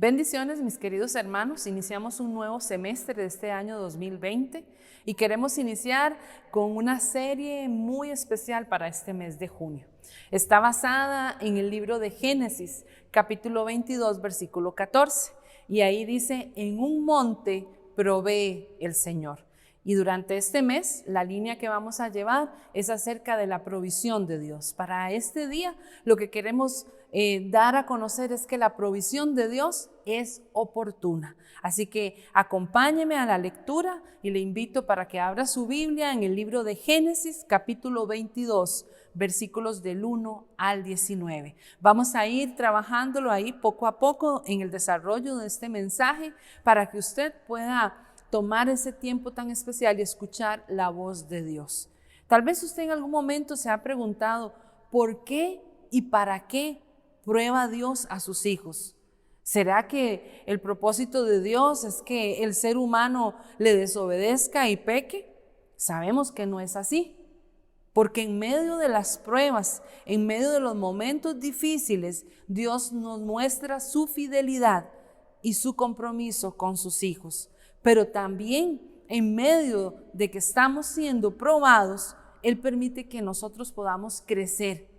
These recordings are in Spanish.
Bendiciones, mis queridos hermanos. Iniciamos un nuevo semestre de este año 2020 y queremos iniciar con una serie muy especial para este mes de junio. Está basada en el libro de Génesis, capítulo 22, versículo 14. Y ahí dice: en un monte provee el Señor. Y durante este mes, la línea que vamos a llevar es acerca de la provisión de Dios. Para este día, lo que queremos dar a conocer es que la provisión de Dios es oportuna. Así que acompáñeme a la lectura y le invito para que abra su Biblia en el libro de Génesis, capítulo 22, versículos del 1 al 19. Vamos a ir trabajándolo ahí poco a poco en el desarrollo de este mensaje para que usted pueda tomar ese tiempo tan especial y escuchar la voz de Dios. Tal vez usted en algún momento se ha preguntado ¿por qué y para qué prueba Dios a sus hijos? ¿Será que el propósito de Dios es que el ser humano le desobedezca y peque? Sabemos que no es así, porque en medio de las pruebas, en medio de los momentos difíciles, Dios nos muestra su fidelidad y su compromiso con sus hijos. Pero también en medio de que estamos siendo probados, Él permite que nosotros podamos crecer,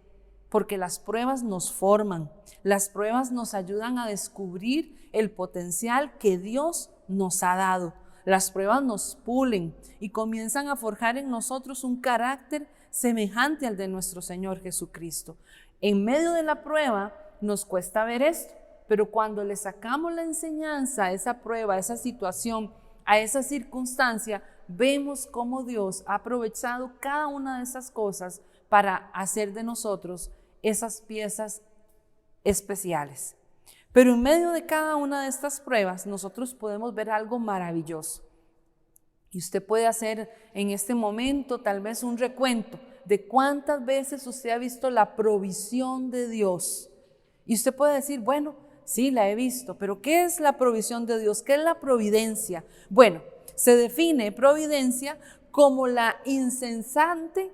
porque las pruebas nos forman, las pruebas nos ayudan a descubrir el potencial que Dios nos ha dado. Las pruebas nos pulen y comienzan a forjar en nosotros un carácter semejante al de nuestro Señor Jesucristo. En medio de la prueba nos cuesta ver esto, pero cuando le sacamos la enseñanza a esa prueba, a esa situación, a esa circunstancia, vemos cómo Dios ha aprovechado cada una de esas cosas para hacer de nosotros esas piezas especiales. Pero en medio de cada una de estas pruebas, nosotros podemos ver algo maravilloso. Y usted puede hacer en este momento tal vez un recuento de cuántas veces usted ha visto la provisión de Dios. Y usted puede decir, bueno, sí, la he visto, pero ¿qué es la provisión de Dios? ¿Qué es la providencia? Bueno, se define providencia como la incesante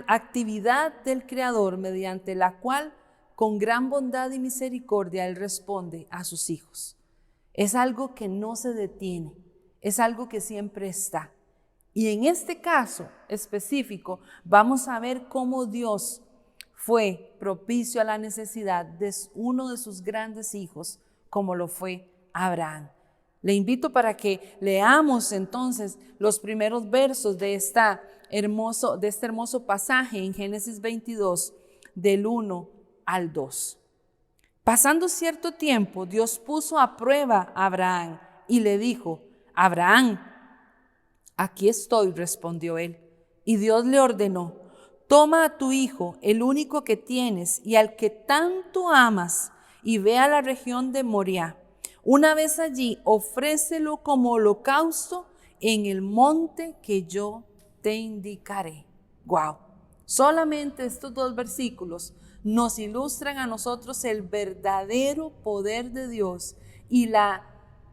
actividad del Creador mediante la cual con gran bondad y misericordia Él responde a sus hijos. Es algo que no se detiene, es algo que siempre está. Y en este caso específico vamos a ver cómo Dios fue propicio a la necesidad de uno de sus grandes hijos, como lo fue Abraham. Le invito para que leamos entonces los primeros versos de este hermoso pasaje en Génesis 22, del 1 al 2. Pasando cierto tiempo, Dios puso a prueba a Abraham y le dijo: Abraham, aquí estoy, respondió él. Y Dios le ordenó: toma a tu hijo, el único que tienes y al que tanto amas, y ve a la región de Moriah. Una vez allí, ofrécelo como holocausto en el monte que yo te indicaré. Wow. Solamente estos dos versículos nos ilustran a nosotros el verdadero poder de Dios y la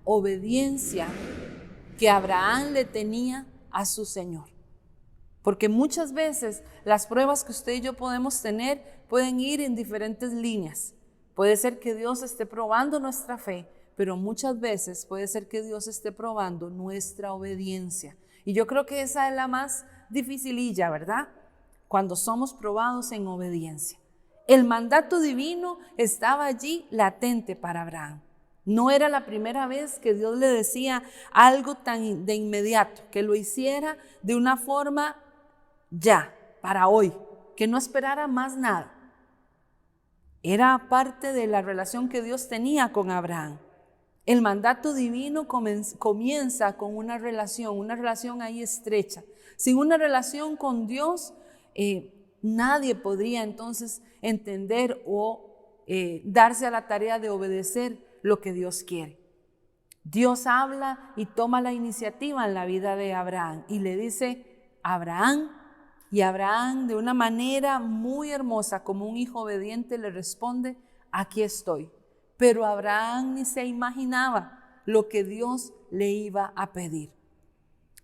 obediencia que Abraham le tenía a su Señor. Porque muchas veces las pruebas que usted y yo podemos tener pueden ir en diferentes líneas. Puede ser que Dios esté probando nuestra fe, pero muchas veces puede ser que Dios esté probando nuestra obediencia. Y yo creo que esa es la más dificililla, ¿verdad? Cuando somos probados en obediencia. El mandato divino estaba allí latente para Abraham. No era la primera vez que Dios le decía algo tan de inmediato, que lo hiciera de una forma ya, para hoy, que no esperara más nada. Era parte de la relación que Dios tenía con Abraham. El mandato divino comienza con una relación ahí estrecha. Sin una relación con Dios, nadie podría entonces entender o darse a la tarea de obedecer lo que Dios quiere. Dios habla y toma la iniciativa en la vida de Abraham y le dice: Abraham. Y Abraham, de una manera muy hermosa, como un hijo obediente, le responde: aquí estoy. Pero Abraham ni se imaginaba lo que Dios le iba a pedir.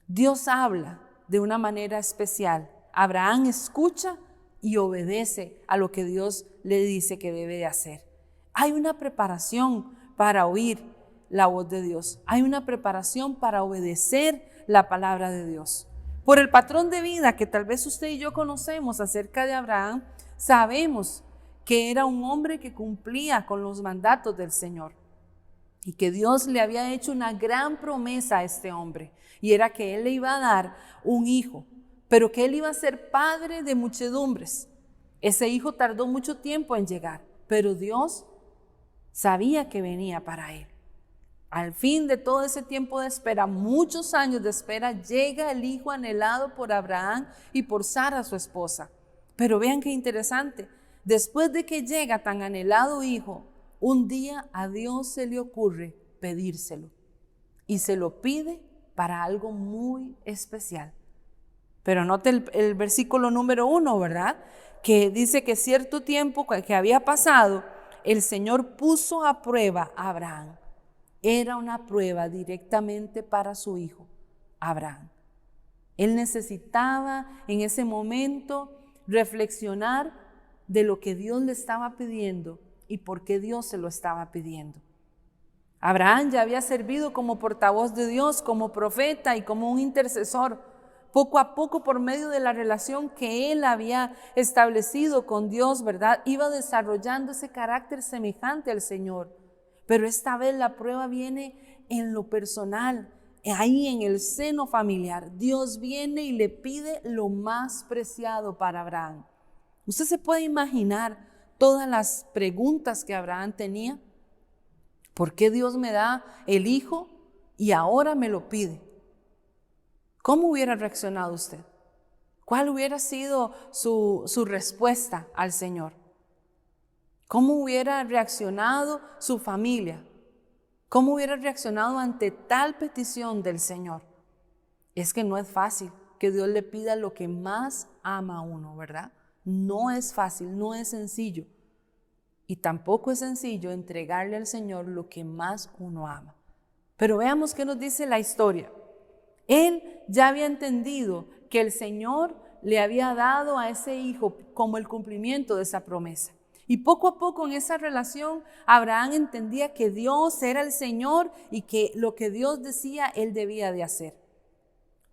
Dios habla de una manera especial. Abraham escucha y obedece a lo que Dios le dice que debe de hacer. Hay una preparación para oír la voz de Dios. Hay una preparación para obedecer la palabra de Dios. Por el patrón de vida que tal vez usted y yo conocemos acerca de Abraham, sabemos que era un hombre que cumplía con los mandatos del Señor y que Dios le había hecho una gran promesa a este hombre, y era que él le iba a dar un hijo, pero que él iba a ser padre de muchedumbres. Ese hijo tardó mucho tiempo en llegar, pero Dios sabía que venía para él. Al fin de todo ese tiempo de espera, muchos años de espera, llega el hijo anhelado por Abraham y por Sara, su esposa. Pero vean qué interesante, después de que llega tan anhelado hijo, un día a Dios se le ocurre pedírselo, y se lo pide para algo muy especial. Pero note el versículo número 1, ¿verdad? Que dice que cierto tiempo que había pasado, el Señor puso a prueba a Abraham. Era una prueba directamente para su hijo, Abraham. Él necesitaba en ese momento reflexionar de lo que Dios le estaba pidiendo y por qué Dios se lo estaba pidiendo. Abraham ya había servido como portavoz de Dios, como profeta y como un intercesor. Poco a poco, por medio de la relación que él había establecido con Dios, ¿verdad?, iba desarrollando ese carácter semejante al Señor. Pero esta vez la prueba viene en lo personal, ahí en el seno familiar. Dios viene y le pide lo más preciado para Abraham. Usted se puede imaginar todas las preguntas que Abraham tenía. ¿Por qué Dios me da el hijo y ahora me lo pide? ¿Cómo hubiera reaccionado usted? ¿Cuál hubiera sido su respuesta al Señor? ¿Cómo hubiera reaccionado su familia? ¿Cómo hubiera reaccionado ante tal petición del Señor? Es que no es fácil que Dios le pida lo que más ama a uno, ¿verdad? No es fácil, no es sencillo. Y tampoco es sencillo entregarle al Señor lo que más uno ama. Pero veamos qué nos dice la historia. Él ya había entendido que el Señor le había dado a ese hijo como el cumplimiento de esa promesa. Y poco a poco en esa relación, Abraham entendía que Dios era el Señor y que lo que Dios decía, él debía de hacer.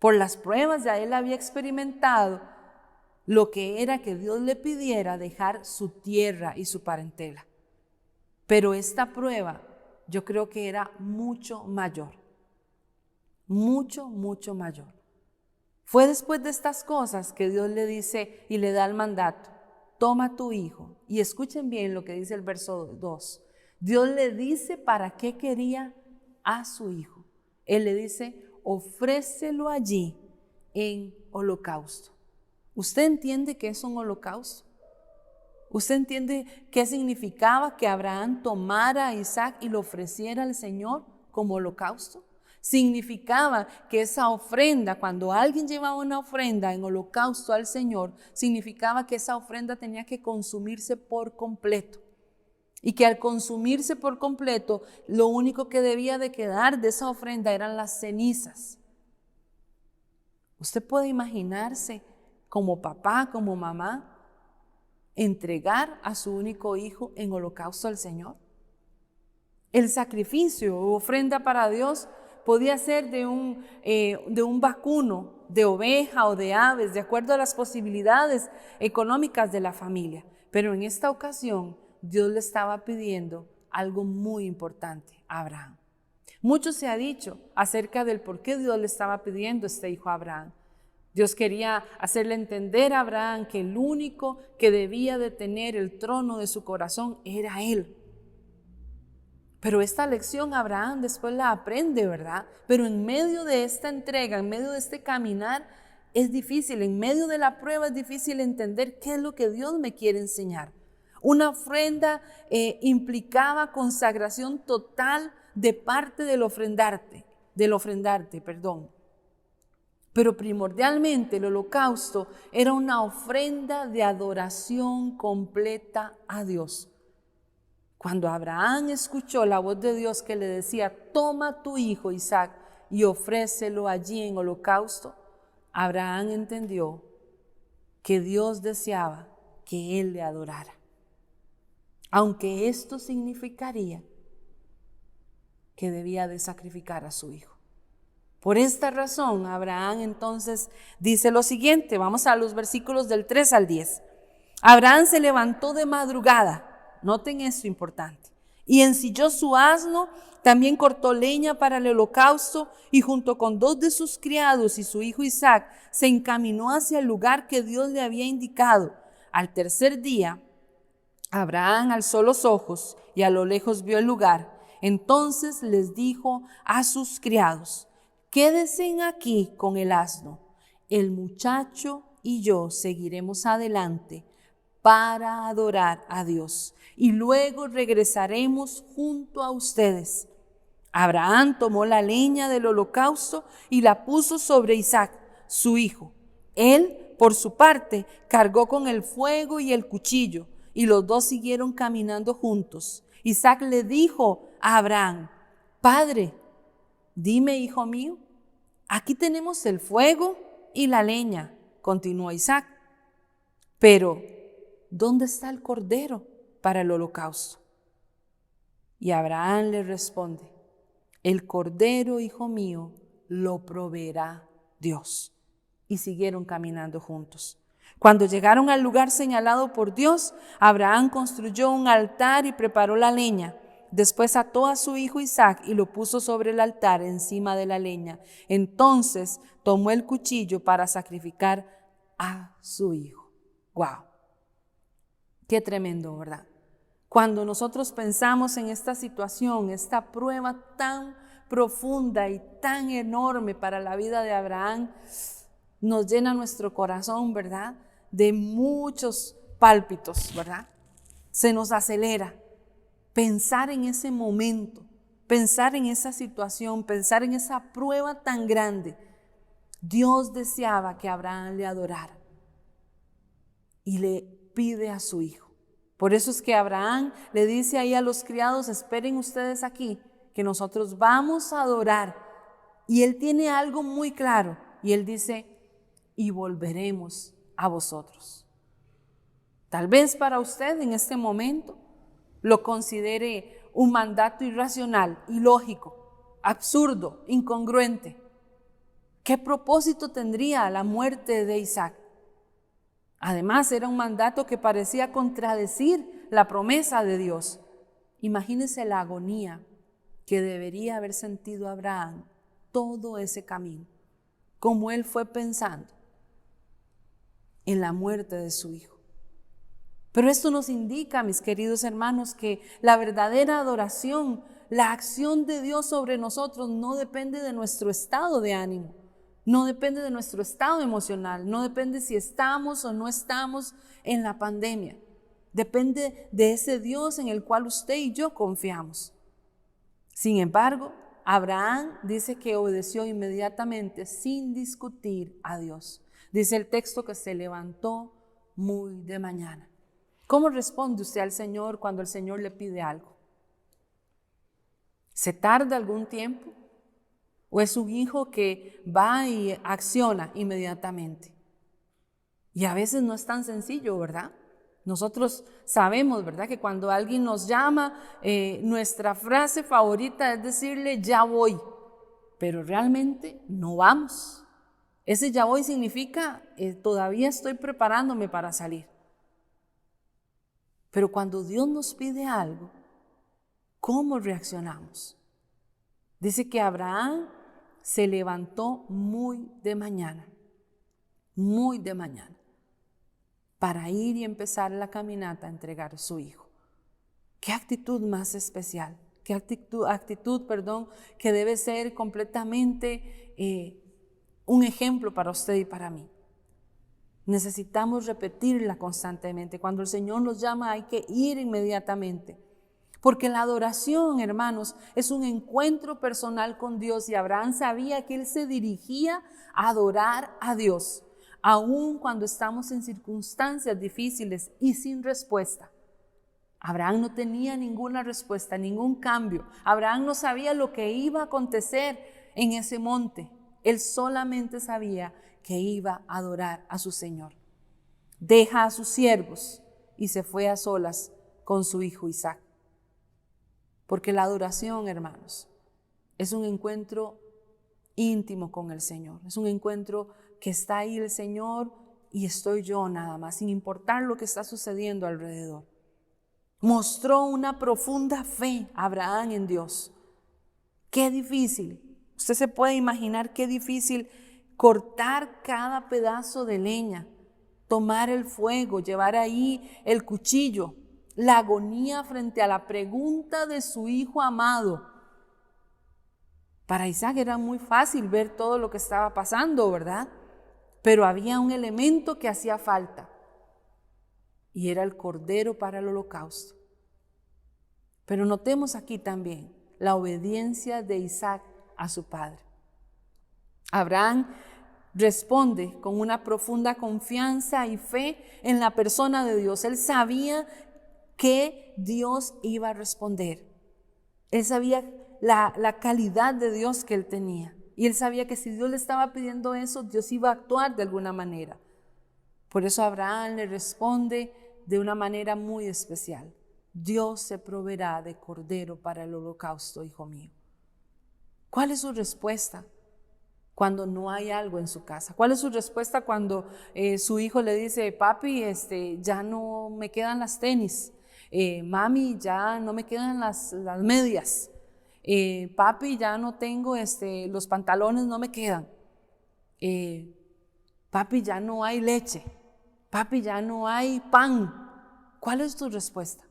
Por las pruebas ya él había experimentado lo que era que Dios le pidiera dejar su tierra y su parentela. Pero esta prueba yo creo que era mucho mayor. Mucho, mucho mayor. Fue después de estas cosas que Dios le dice y le da el mandato: toma tu hijo. Y escuchen bien lo que dice el verso 2. Dios le dice para qué quería a su hijo. Él le dice: ofrécelo allí en holocausto. ¿Usted entiende qué es un holocausto? ¿Usted entiende qué significaba que Abraham tomara a Isaac y lo ofreciera al Señor como holocausto? Significaba que esa ofrenda, cuando alguien llevaba una ofrenda en holocausto al Señor, significaba que esa ofrenda tenía que consumirse por completo. Y que al consumirse por completo, lo único que debía de quedar de esa ofrenda eran las cenizas. Usted puede imaginarse como papá, como mamá, entregar a su único hijo en holocausto al Señor. El sacrificio o ofrenda para Dios podía ser de un vacuno, de oveja o de aves, de acuerdo a las posibilidades económicas de la familia. Pero en esta ocasión, Dios le estaba pidiendo algo muy importante a Abraham. Mucho se ha dicho acerca del por qué Dios le estaba pidiendo este hijo a Abraham. Dios quería hacerle entender a Abraham que el único que debía de tener el trono de su corazón era él. Pero esta lección Abraham después la aprende, ¿verdad? Pero en medio de esta entrega, en medio de este caminar, es difícil, en medio de la prueba es difícil entender qué es lo que Dios me quiere enseñar. Una ofrenda implicaba consagración total de parte del ofrendarte. Pero primordialmente el holocausto era una ofrenda de adoración completa a Dios. Cuando Abraham escuchó la voz de Dios que le decía: toma tu hijo Isaac y ofrécelo allí en holocausto, Abraham entendió que Dios deseaba que él le adorara. Aunque esto significaría que debía de sacrificar a su hijo. Por esta razón, Abraham entonces dice lo siguiente, vamos a los versículos del 3 al 10. Abraham se levantó de madrugada, noten esto importante, y ensilló su asno, también cortó leña para el holocausto y junto con 2 de sus criados y su hijo Isaac se encaminó hacia el lugar que Dios le había indicado. Al tercer día, Abraham alzó los ojos y a lo lejos vio el lugar. Entonces les dijo a sus criados: quédense aquí con el asno, el muchacho y yo seguiremos adelante para adorar a Dios y luego regresaremos junto a ustedes. Abraham tomó la leña del holocausto y la puso sobre Isaac, su hijo. Él, por su parte, cargó con el fuego y el cuchillo, y los dos siguieron caminando juntos. Isaac le dijo a Abraham: Padre, dime, hijo mío, aquí tenemos el fuego y la leña, continuó Isaac, pero ¿dónde está el cordero para el holocausto? Y Abraham le responde: el cordero, hijo mío, lo proveerá Dios. Y siguieron caminando juntos. Cuando llegaron al lugar señalado por Dios, Abraham construyó un altar y preparó la leña. Después ató a su hijo Isaac y lo puso sobre el altar encima de la leña. Entonces tomó el cuchillo para sacrificar a su hijo. ¡Wow! Qué tremendo, ¿verdad? Cuando nosotros pensamos en esta situación, esta prueba tan profunda y tan enorme para la vida de Abraham, nos llena nuestro corazón, ¿verdad?, de muchos pálpitos, ¿verdad? Se nos acelera pensar en ese momento, pensar en esa situación, pensar en esa prueba tan grande. Dios deseaba que Abraham le adorara y le pide a su hijo. Por eso es que Abraham le dice ahí a los criados: esperen ustedes aquí, que nosotros vamos a adorar. Y él tiene algo muy claro, y él dice: y volveremos a vosotros. Tal vez para usted en este momento lo considere un mandato irracional, ilógico, absurdo, incongruente. ¿Qué propósito tendría la muerte de Isaac? Además, era un mandato que parecía contradecir la promesa de Dios. Imagínese la agonía que debería haber sentido Abraham todo ese camino, como él fue pensando en la muerte de su hijo. Pero esto nos indica, mis queridos hermanos, que la verdadera adoración, la acción de Dios sobre nosotros no depende de nuestro estado de ánimo. No depende de nuestro estado emocional, no depende si estamos o no estamos en la pandemia. Depende de ese Dios en el cual usted y yo confiamos. Sin embargo, Abraham dice que obedeció inmediatamente sin discutir a Dios. Dice el texto que se levantó muy de mañana. ¿Cómo responde usted al Señor cuando el Señor le pide algo? ¿Se tarda algún tiempo? ¿O es un hijo que va y acciona inmediatamente? Y a veces no es tan sencillo, ¿verdad? Nosotros sabemos, ¿verdad?, que cuando alguien nos llama, nuestra frase favorita es decirle: ya voy, pero realmente no vamos. Ese ya voy significa todavía estoy preparándome para salir. Pero cuando Dios nos pide algo, ¿cómo reaccionamos? Dice que Abraham se levantó muy de mañana, para ir y empezar la caminata a entregar a su hijo. ¿Qué actitud más especial? ¿Qué actitud, que debe ser completamente un ejemplo para usted y para mí? Necesitamos repetirla constantemente. Cuando el Señor nos llama, hay que ir inmediatamente. Porque la adoración, hermanos, es un encuentro personal con Dios, y Abraham sabía que él se dirigía a adorar a Dios, aun cuando estamos en circunstancias difíciles y sin respuesta. Abraham no tenía ninguna respuesta, ningún cambio. Abraham no sabía lo que iba a acontecer en ese monte. Él solamente sabía que iba a adorar a su Señor. Deja a sus siervos y se fue a solas con su hijo Isaac. Porque la adoración, hermanos, Es un encuentro íntimo con el Señor. Es un encuentro que está ahí el Señor y estoy yo nada más, sin importar lo que está sucediendo alrededor. Mostró una profunda fe Abraham en Dios. Qué difícil. Usted se puede imaginar qué difícil cortar cada pedazo de leña, tomar el fuego, llevar ahí el cuchillo, la agonía frente a la pregunta de su hijo amado. Para Isaac era muy fácil ver todo lo que estaba pasando, ¿verdad? Pero había un elemento que hacía falta y era el cordero para el holocausto. Pero notemos aquí también la obediencia de Isaac a su padre. Abraham responde con una profunda confianza y fe en la persona de Dios. Él sabía que Dios iba a responder. Él sabía la calidad de Dios que él tenía. Y él sabía que si Dios le estaba pidiendo eso, Dios iba a actuar de alguna manera. Por eso Abraham le responde de una manera muy especial. Dios se proveerá de cordero para el holocausto, hijo mío. ¿Cuál es su respuesta cuando no hay algo en su casa? ¿Cuál es su respuesta cuando su hijo le dice, papi, ya no me quedan las tenis? Mami, ya no me quedan las medias. Papi, ya no tengo, los pantalones no me quedan. Papi, ya no hay leche. Papi, ya no hay pan. ¿Cuál es tu respuesta?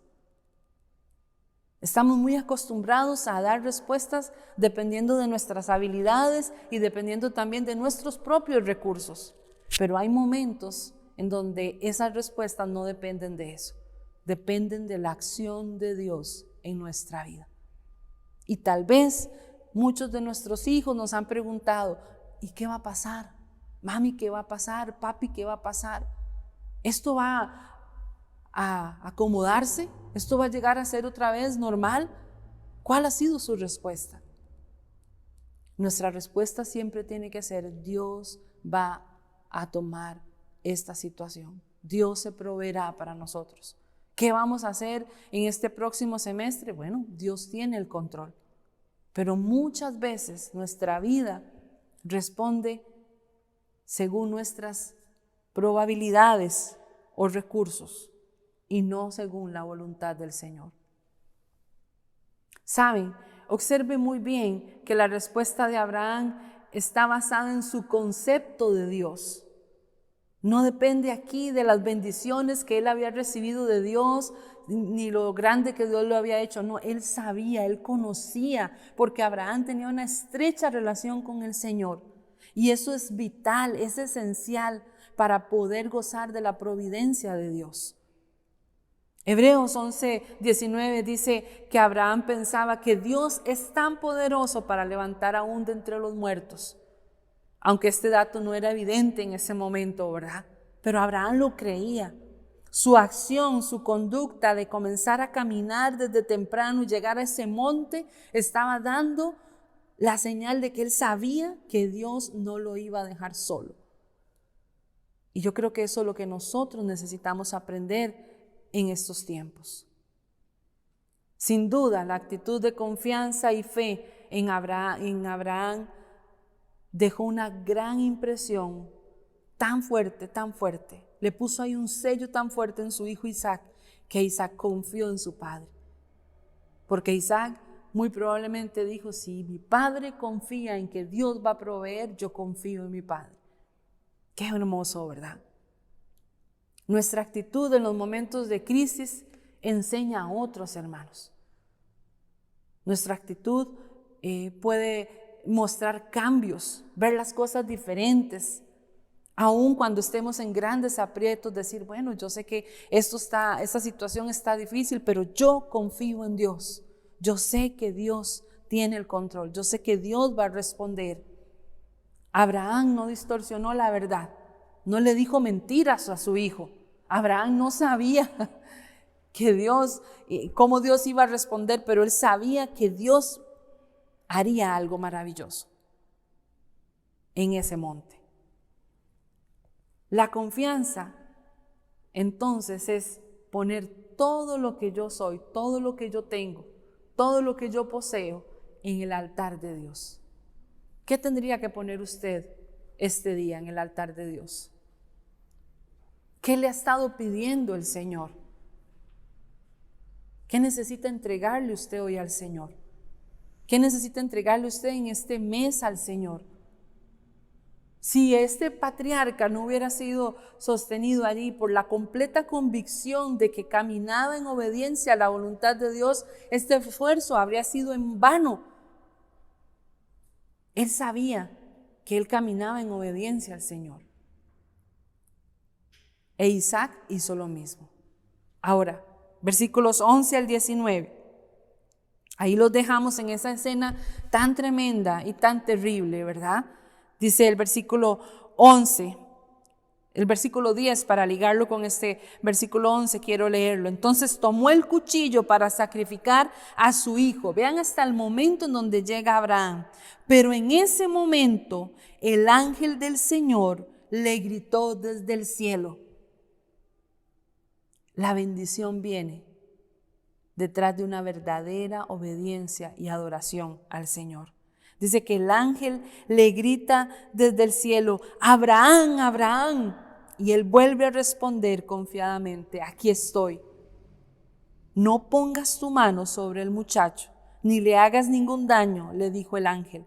Estamos muy acostumbrados a dar respuestas dependiendo de nuestras habilidades y dependiendo también de nuestros propios recursos. Pero hay momentos en donde esas respuestas no dependen de eso. Dependen de la acción de Dios en nuestra vida. Y tal vez muchos de nuestros hijos nos han preguntado, ¿y qué va a pasar? Mami, ¿qué va a pasar? Papi, ¿qué va a pasar? ¿Esto va a acomodarse? ¿Esto va a llegar a ser otra vez normal? ¿Cuál ha sido su respuesta? Nuestra respuesta siempre tiene que ser, Dios va a tomar esta situación. Dios se proveerá para nosotros. ¿Qué vamos a hacer en este próximo semestre? Bueno, Dios tiene el control. Pero muchas veces nuestra vida responde según nuestras probabilidades o recursos y no según la voluntad del Señor. Saben, observe muy bien que la respuesta de Abraham está basada en su concepto de Dios. No depende aquí de las bendiciones que él había recibido de Dios, ni lo grande que Dios lo había hecho. No, él sabía, él conocía, porque Abraham tenía una estrecha relación con el Señor. Y eso es vital, es esencial para poder gozar de la providencia de Dios. Hebreos 11:19 dice que Abraham pensaba que Dios es tan poderoso para levantar aún de entre los muertos. Aunque este dato no era evidente en ese momento, ¿verdad? Pero Abraham lo creía. Su acción, su conducta de comenzar a caminar desde temprano y llegar a ese monte estaba dando la señal de que él sabía que Dios no lo iba a dejar solo. Y yo creo que eso es lo que nosotros necesitamos aprender en estos tiempos. Sin duda, la actitud de confianza y fe en Abraham dejó una gran impresión, tan fuerte. Le puso ahí un sello tan fuerte en su hijo Isaac, que Isaac confió en su padre. Porque Isaac muy probablemente dijo, si mi padre confía en que Dios va a proveer, yo confío en mi padre. Qué hermoso, ¿verdad? Nuestra actitud en los momentos de crisis enseña a otros hermanos. Nuestra actitud puede mostrar cambios, ver las cosas diferentes. Aun cuando estemos en grandes aprietos, decir, bueno, yo sé que esta situación está difícil, pero yo confío en Dios. Yo sé que Dios tiene el control. Yo sé que Dios va a responder. Abraham no distorsionó la verdad. No le dijo mentiras a su hijo. Abraham no sabía cómo Dios iba a responder, pero él sabía que Dios haría algo maravilloso en ese monte. La confianza, entonces, es poner todo lo que yo soy, todo lo que yo tengo, todo lo que yo poseo en el altar de Dios? ¿Qué tendría que poner usted este día en el altar de Dios? ¿Qué le ha estado pidiendo el Señor? ¿Qué necesita entregarle usted hoy al Señor? ¿Qué necesita entregarle usted en este mes al Señor? Si este patriarca no hubiera sido sostenido allí por la completa convicción de que caminaba en obediencia a la voluntad de Dios, este esfuerzo habría sido en vano. Él sabía que él caminaba en obediencia al Señor. E Isaac hizo lo mismo. Ahora, versículos 11 al 19. Ahí los dejamos en esa escena tan tremenda y tan terrible, ¿verdad? Dice el versículo 11, el versículo 10, para ligarlo con este versículo 11, quiero leerlo. Entonces tomó el cuchillo para sacrificar a su hijo. Vean hasta el momento en donde llega Abraham. Pero en ese momento el ángel del Señor le gritó desde el cielo. La bendición viene detrás de una verdadera obediencia y adoración al Señor. Dice que el ángel le grita desde el cielo, Abraham, Abraham. Y él vuelve a responder confiadamente, aquí estoy. No pongas tu mano sobre el muchacho, ni le hagas ningún daño, le dijo el ángel.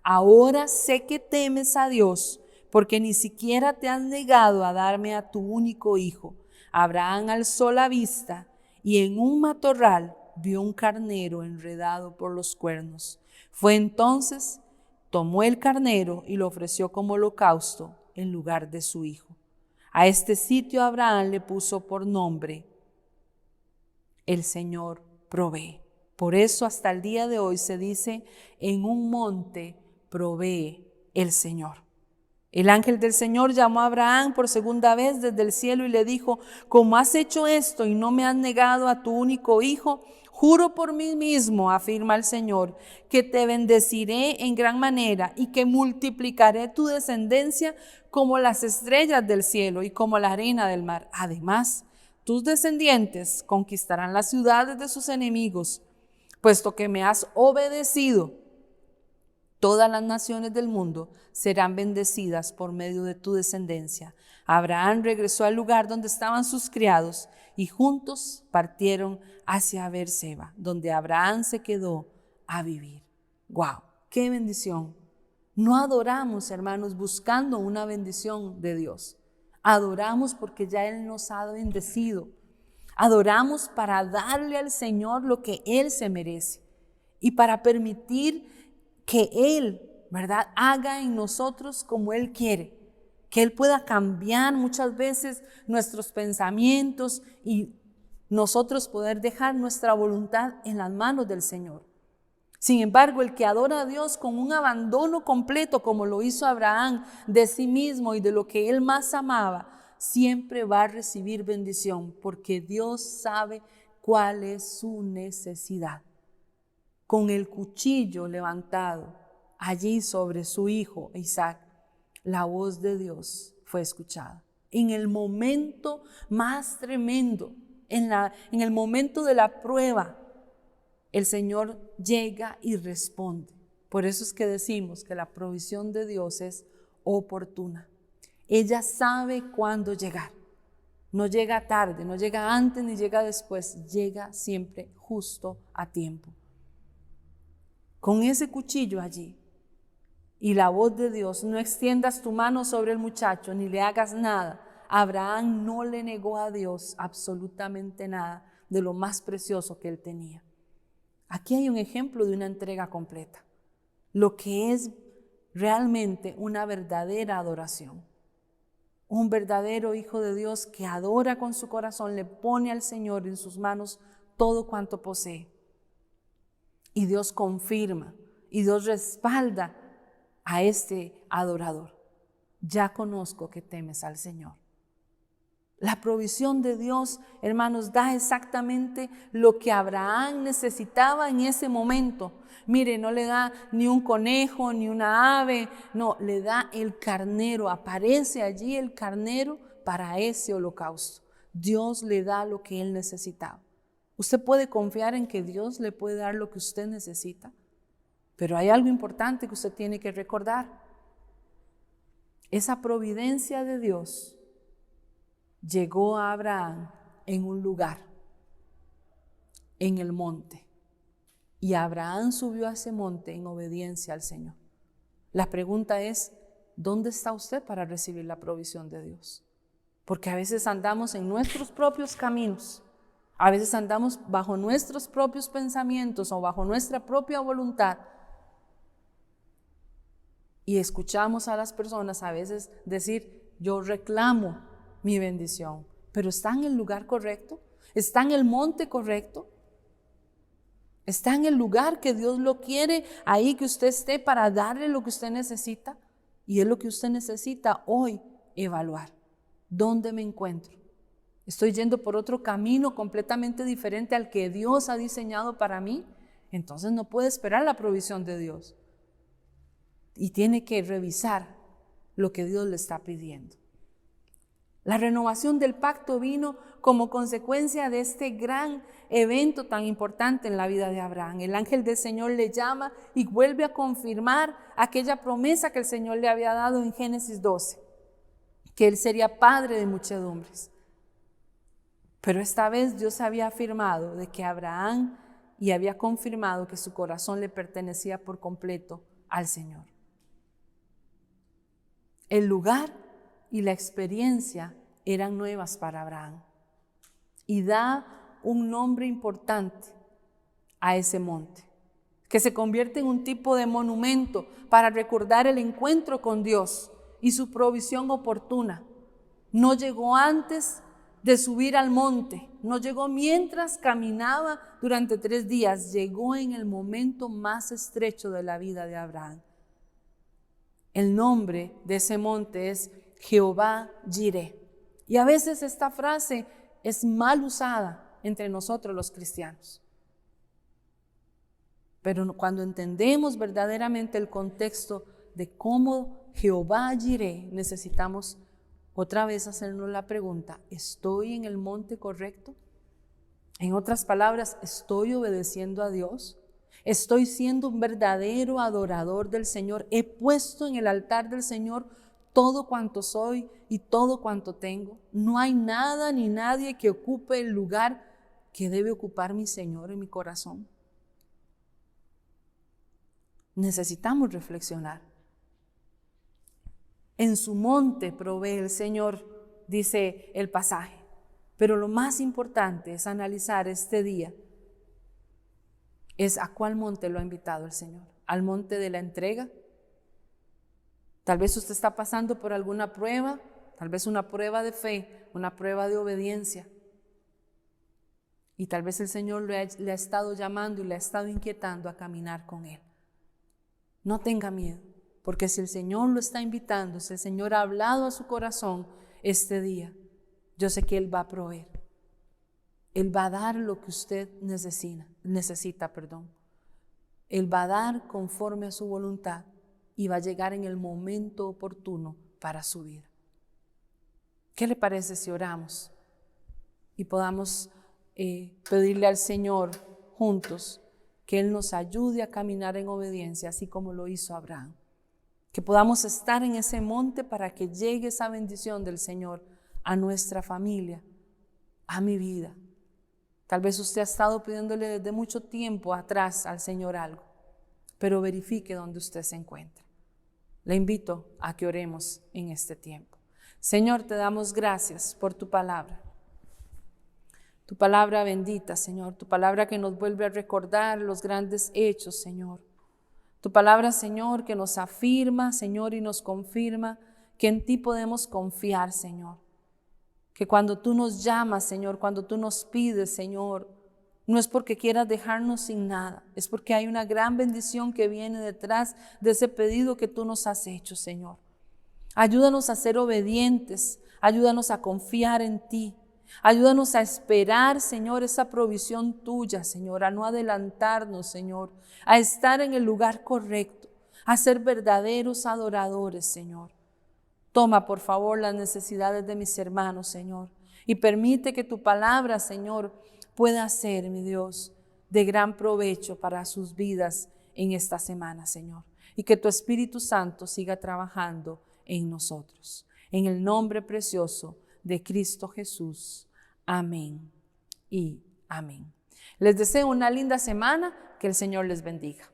Ahora sé que temes a Dios, porque ni siquiera te has negado a darme a tu único hijo. Abraham alzó la vista y en un matorral vio un carnero enredado por los cuernos. Fue entonces, tomó el carnero y lo ofreció como holocausto en lugar de su hijo. A este sitio Abraham le puso por nombre, el Señor provee. Por eso hasta el día de hoy se dice, en un monte provee el Señor. El ángel del Señor llamó a Abraham por segunda vez desde el cielo y le dijo, como has hecho esto y no me has negado a tu único hijo, juro por mí mismo, afirma el Señor, que te bendeciré en gran manera y que multiplicaré tu descendencia como las estrellas del cielo y como la arena del mar. Además, tus descendientes conquistarán las ciudades de sus enemigos, puesto que me has obedecido. Todas las naciones del mundo serán bendecidas por medio de tu descendencia. Abraham regresó al lugar donde estaban sus criados y juntos partieron hacia Beerseba, donde Abraham se quedó a vivir. ¡Wow! ¡Qué bendición! No adoramos, hermanos, buscando una bendición de Dios. Adoramos porque ya Él nos ha bendecido. Adoramos para darle al Señor lo que Él se merece y para permitir que Él, ¿verdad?, haga en nosotros como Él quiere, que Él pueda cambiar muchas veces nuestros pensamientos y nosotros poder dejar nuestra voluntad en las manos del Señor. Sin embargo, el que adora a Dios con un abandono completo, como lo hizo Abraham, de sí mismo y de lo que él más amaba, siempre va a recibir bendición, porque Dios sabe cuál es su necesidad. Con el cuchillo levantado allí sobre su hijo Isaac, la voz de Dios fue escuchada. En el momento más tremendo, en el momento de la prueba, el Señor llega y responde. Por eso es que decimos que la provisión de Dios es oportuna. Ella sabe cuándo llegar. No llega tarde, no llega antes ni llega después, llega siempre justo a tiempo. Con ese cuchillo allí y la voz de Dios, no extiendas tu mano sobre el muchacho ni le hagas nada. Abraham no le negó a Dios absolutamente nada de lo más precioso que él tenía. Aquí hay un ejemplo de una entrega completa, lo que es realmente una verdadera adoración. Un verdadero hijo de Dios que adora con su corazón, le pone al Señor en sus manos todo cuanto posee. Y Dios confirma y Dios respalda a este adorador. Ya conozco que temes al Señor. La provisión de Dios, hermanos, da exactamente lo que Abraham necesitaba en ese momento. Mire, no le da ni un conejo, ni una ave, no, le da el carnero. Aparece allí el carnero para ese holocausto. Dios le da lo que él necesitaba. ¿Usted puede confiar en que Dios le puede dar lo que usted necesita? Pero hay algo importante que usted tiene que recordar. Esa providencia de Dios llegó a Abraham en un lugar, en el monte. Y Abraham subió a ese monte en obediencia al Señor. La pregunta es, ¿dónde está usted para recibir la provisión de Dios? Porque a veces andamos en nuestros propios caminos, a veces andamos bajo nuestros propios pensamientos o bajo nuestra propia voluntad. Y escuchamos a las personas a veces decir, yo reclamo mi bendición, pero ¿está en el lugar correcto? ¿Está en el monte correcto? ¿Está en el lugar que Dios lo quiere ahí que usted esté para darle lo que usted necesita? Y es lo que usted necesita hoy evaluar. ¿Dónde me encuentro? ¿Estoy yendo por otro camino completamente diferente al que Dios ha diseñado para mí? Entonces no puede esperar la provisión de Dios. Y tiene que revisar lo que Dios le está pidiendo. La renovación del pacto vino como consecuencia de este gran evento tan importante en la vida de Abraham. El ángel del Señor le llama y vuelve a confirmar aquella promesa que el Señor le había dado en Génesis 12, que él sería padre de muchedumbres. Pero esta vez Dios había afirmado de que Abraham y había confirmado que su corazón le pertenecía por completo al Señor. El lugar y la experiencia eran nuevas para Abraham. Y da un nombre importante a ese monte, que se convierte en un tipo de monumento para recordar el encuentro con Dios y su provisión oportuna. No llegó antes de subir al monte, no llegó mientras caminaba durante 3 días, llegó en el momento más estrecho de la vida de Abraham. El nombre de ese monte es Jehová Jireh. Y a veces esta frase es mal usada entre nosotros los cristianos. Pero cuando entendemos verdaderamente el contexto de cómo Jehová Jireh, necesitamos otra vez hacernos la pregunta, ¿estoy en el monte correcto? En otras palabras, ¿estoy obedeciendo a Dios? ¿Estoy siendo un verdadero adorador del Señor? ¿He puesto en el altar del Señor todo cuanto soy y todo cuanto tengo? No hay nada ni nadie que ocupe el lugar que debe ocupar mi Señor en mi corazón. Necesitamos reflexionar. En su monte provee el Señor, dice el pasaje. Pero lo más importante es analizar este día. Es a cuál monte lo ha invitado el Señor. ¿Al monte de la entrega? Tal vez usted está pasando por alguna prueba, tal vez una prueba de fe, una prueba de obediencia. Y tal vez el Señor le ha estado llamando y le ha estado inquietando a caminar con Él. No tenga miedo, porque si el Señor lo está invitando, si el Señor ha hablado a su corazón este día, yo sé que Él va a proveer. Él va a dar lo que usted necesita. Él va a dar conforme a su voluntad y va a llegar en el momento oportuno para su vida. ¿Qué le parece si oramos y podamos pedirle al Señor juntos que Él nos ayude a caminar en obediencia, así como lo hizo Abraham? Que podamos estar en ese monte para que llegue esa bendición del Señor a nuestra familia, a mi vida. Tal vez usted ha estado pidiéndole desde mucho tiempo atrás al Señor algo, pero verifique dónde usted se encuentra. Le invito a que oremos en este tiempo. Señor, te damos gracias por tu palabra bendita, Señor, tu palabra que nos vuelve a recordar los grandes hechos, Señor. Tu palabra, Señor, que nos afirma, Señor, y nos confirma que en ti podemos confiar, Señor. Que cuando tú nos llamas, Señor, cuando tú nos pides, Señor, no es porque quieras dejarnos sin nada, es porque hay una gran bendición que viene detrás de ese pedido que tú nos has hecho, Señor. Ayúdanos a ser obedientes, ayúdanos a confiar en ti, ayúdanos a esperar, Señor, esa provisión tuya, Señor, a no adelantarnos, Señor, a estar en el lugar correcto, a ser verdaderos adoradores, Señor. Toma, por favor, las necesidades de mis hermanos, Señor, y permite que tu palabra, Señor, pueda ser, mi Dios, de gran provecho para sus vidas en esta semana, Señor, y que tu Espíritu Santo siga trabajando en nosotros. En el nombre precioso de Cristo Jesús. Amén y amén. Les deseo una linda semana. Que el Señor les bendiga.